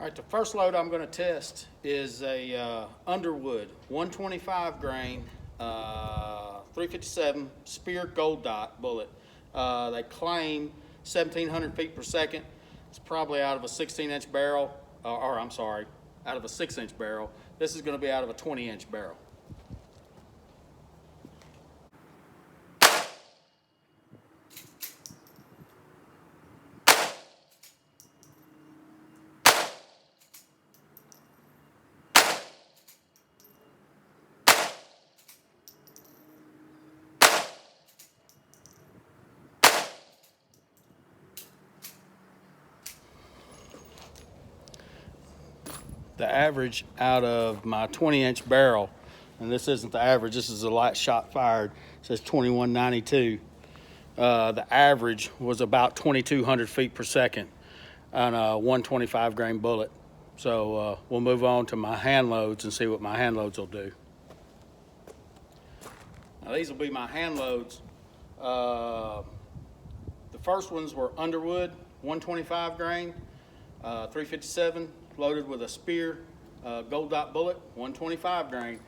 All right, the first load I'm going to test is a Underwood 125 grain 357 Spear Gold Dot bullet. They claim 1,700 feet per second. It's probably out of a 16-inch barrel, out of a 6-inch barrel. This is going to be out of a 20-inch barrel. The average out of my 20-inch barrel, and this isn't the average, this is a light shot fired, it says 2192. The average was about 2,200 feet per second on a 125 grain bullet. So we'll move on to my hand loads and see what my hand loads will do. Now these will be my hand loads. The first ones were Underwood 125 grain 357 loaded with a Spear Gold Dot bullet 125 grain,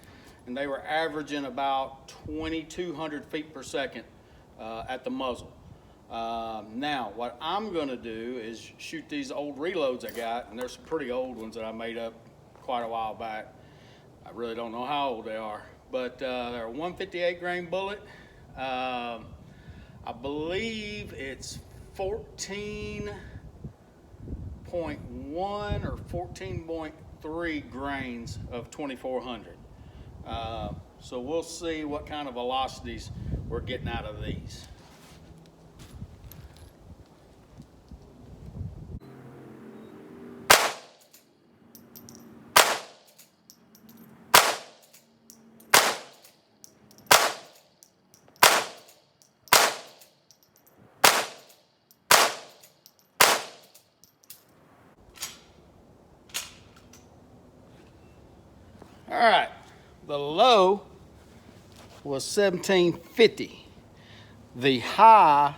and they were averaging about 2,200 feet per second at the muzzle. Now what I'm going to do is shoot these old reloads I got, and there's some pretty old ones that I made up quite a while back. I really don't know how old they are, but they're a 158 grain bullet. I believe it's 14.1 or 14.3 grains of 2,400. So we'll see what kind of velocities we're getting out of these. All right, the low was 1750. The high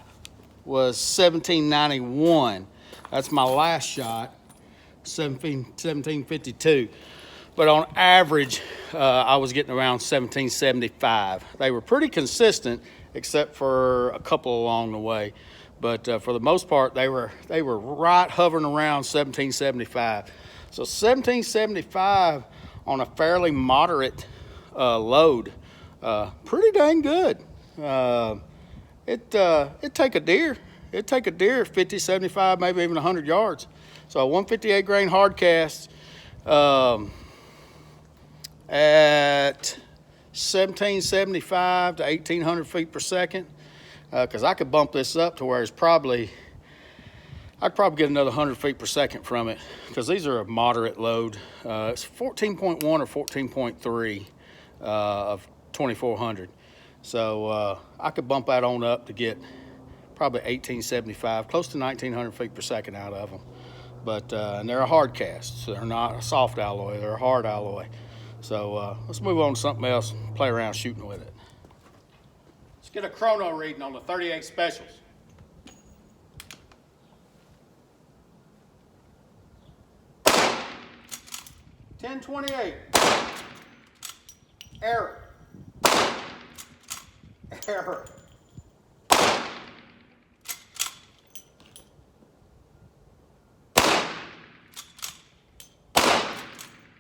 was 1791. That's my last shot, 1752. But on average, I was getting around 1775. They were pretty consistent, except for a couple along the way. But for the most part, they were right hovering around 1775. So 1775 on a fairly moderate load, pretty dang good. It'd take a deer. It'd take a deer 50, 75, maybe even 100 yards. So a 158 grain hard cast at 1775 to 1,800 feet per second, because I could bump this up to where it's I'd probably get another 100 feet per second from it, because these are a moderate load. It's 14.1 or 14.3 of 2,400. So I could bump that on up to get probably 1,875, close to 1,900 feet per second out of them. But and they're a hard cast, so they're not a soft alloy, they're a hard alloy. So let's move on to something else, play around shooting with it. Let's get a chrono reading on the 38 specials. 10:28. Error. Error.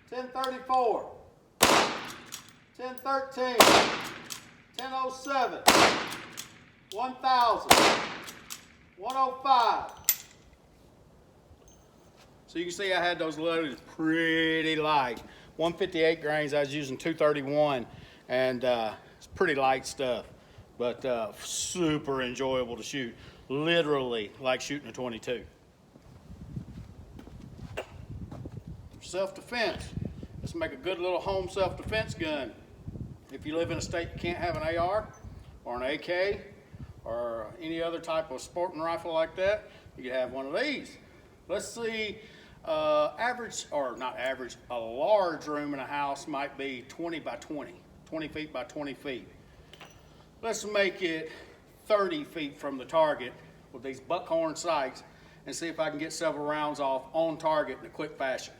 10:34. 10:13. 10:07. 1,000. 105. So you can see I had those loaded pretty light. 158 grains, I was using 231, and it's pretty light stuff, but super enjoyable to shoot. Literally like shooting a 22. Self-defense. Let's make a good little home self-defense gun. If you live in a state you can't have an AR or an AK or any other type of sporting rifle like that, you can have one of these. Let's see. Average, or not average, a large room in a house might be 20 by 20, 20 feet by 20 feet. Let's make it 30 feet from the target with these buckhorn sights and see if I can get several rounds off on target in a quick fashion.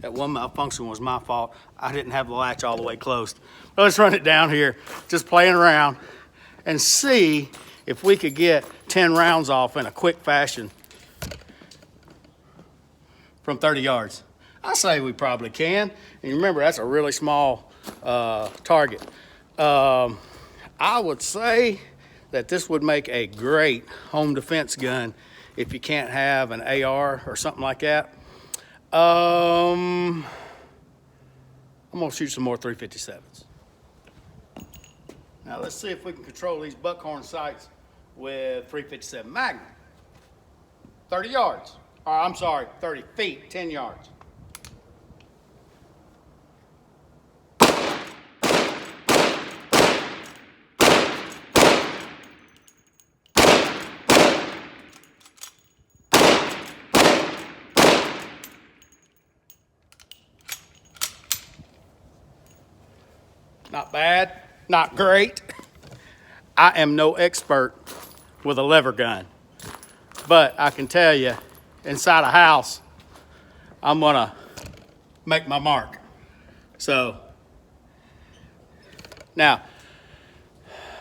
That one malfunction was my fault. I didn't have the latch all the way closed. But let's run it down here, just playing around, and see if we could get 10 rounds off in a quick fashion from 30 yards. I say we probably can. And remember, that's a really small target. I would say that this would make a great home defense gun if you can't have an AR or something like that. I'm gonna shoot some more 357s. Now let's see if we can control these buckhorn sights with 357 Magnum. 30 yards, or I'm sorry, 30 feet, 10 yards. Not bad, not great. I am no expert with a lever gun, but I can tell you, inside a house, I'm gonna make my mark. So, now,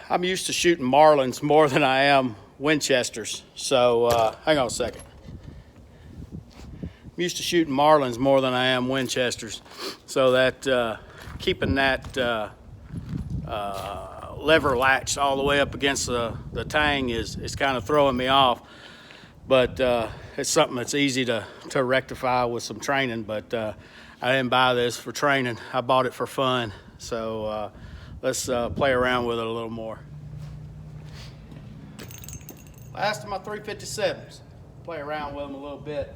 I'm used to shooting Marlins more than I am Winchesters. So, hang on a second. I'm used to shooting Marlins more than I am Winchesters. So that, keeping that lever latched all the way up against the tang is kind of throwing me off. But it's something that's easy to rectify with some training. But I didn't buy this for training. I bought it for fun. So let's play around with it a little more. Last of my 357s. Play around with them a little bit.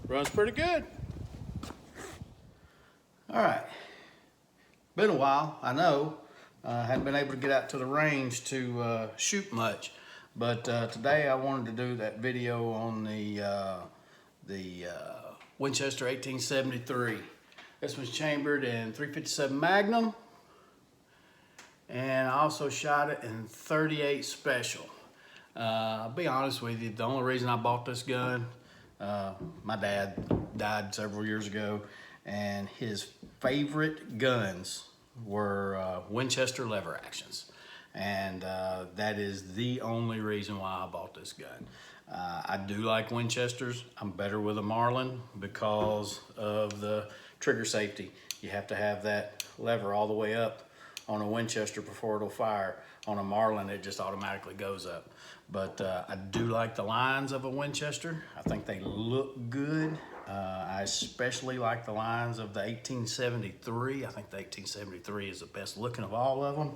Runs pretty good. All right. Been a while, I know. Hadn't been able to get out to the range to shoot much, but today I wanted to do that video on the Winchester 1873. This was chambered in 357 Magnum, and I also shot it in 38 Special. I'll be honest with you, the only reason I bought this gun, my dad died several years ago, and his favorite guns were Winchester lever actions. And that is the only reason why I bought this gun. I do like Winchesters. I'm better with a Marlin because of the trigger safety. You have to have that lever all the way up on a Winchester before it'll fire. On a Marlin, it just automatically goes up. But I do like the lines of a Winchester. I think they look good. I especially like the lines of the 1873. I think the 1873 is the best looking of all of them.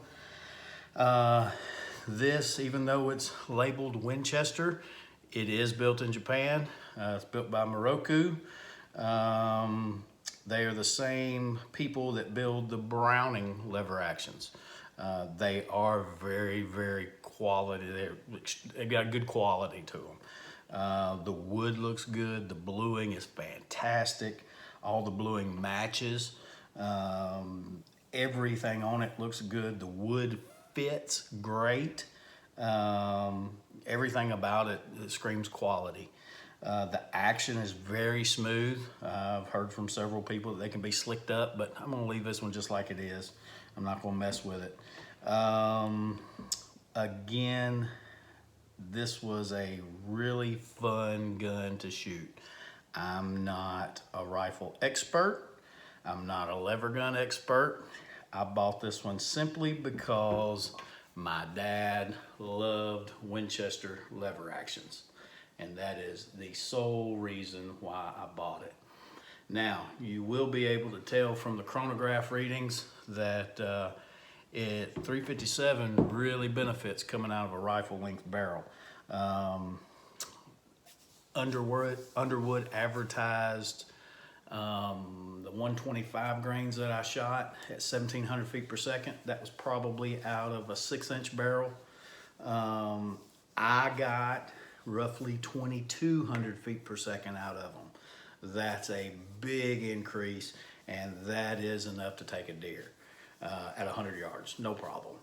This, even though it's labeled Winchester, it is built in Japan. It's built by Moroku. They are the same people that build the Browning lever actions. They are very, very quality. They've got good quality to them. The wood looks good. The bluing is fantastic. All the bluing matches. Everything on it looks good. The wood fits great. Everything about it screams quality. The action is very smooth. I've heard from several people that they can be slicked up, but I'm gonna leave this one just like it is. I'm not gonna mess with it. Again, this was a really fun gun to shoot. I'm not a rifle expert. I'm not a lever gun expert. I bought this one simply because my dad loved Winchester lever actions. And that is the sole reason why I bought it. Now, you will be able to tell from the chronograph readings that 357 really benefits coming out of a rifle length barrel. Underwood advertised the 125 grains that I shot at 1700 feet per second. That was probably out of a 6-inch barrel. I got roughly 2200 feet per second out of them. That's a big increase, and that is enough to take a deer at 100 yards, no problem.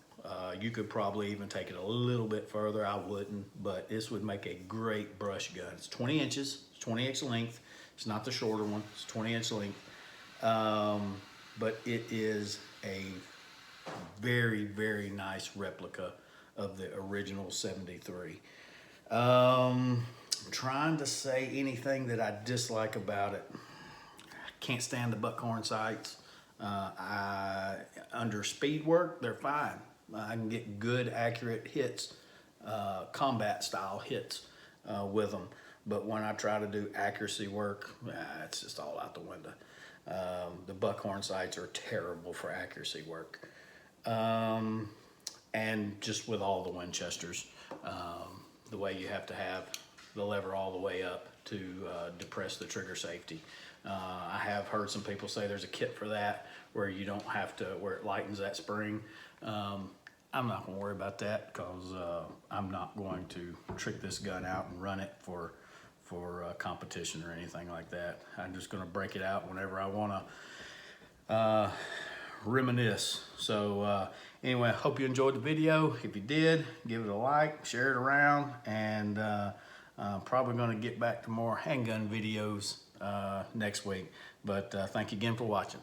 You could probably even take it a little bit further. I wouldn't, but this would make a great brush gun. It's 20 inches, it's 20-inch length. It's not the shorter one, it's 20-inch length. But it is a very, very nice replica of the original 73. I'm trying to say anything that I dislike about it. I can't stand the buckhorn sights. Under speed work, they're fine. I can get good, accurate hits, combat style hits with them. But when I try to do accuracy work, it's just all out the window. The buckhorn sights are terrible for accuracy work. And just with all the Winchesters, the way you have to have the lever all the way up to depress the trigger safety. I have heard some people say there's a kit for that where you don't have to, where it lightens that spring. I'm not going to worry about that because I'm not going to trick this gun out and run it for competition or anything like that. I'm just going to break it out whenever I want to reminisce. So anyway, I hope you enjoyed the video. If you did, give it a like, share it around, and I'm probably going to get back to more handgun videos next week. But thank you again for watching.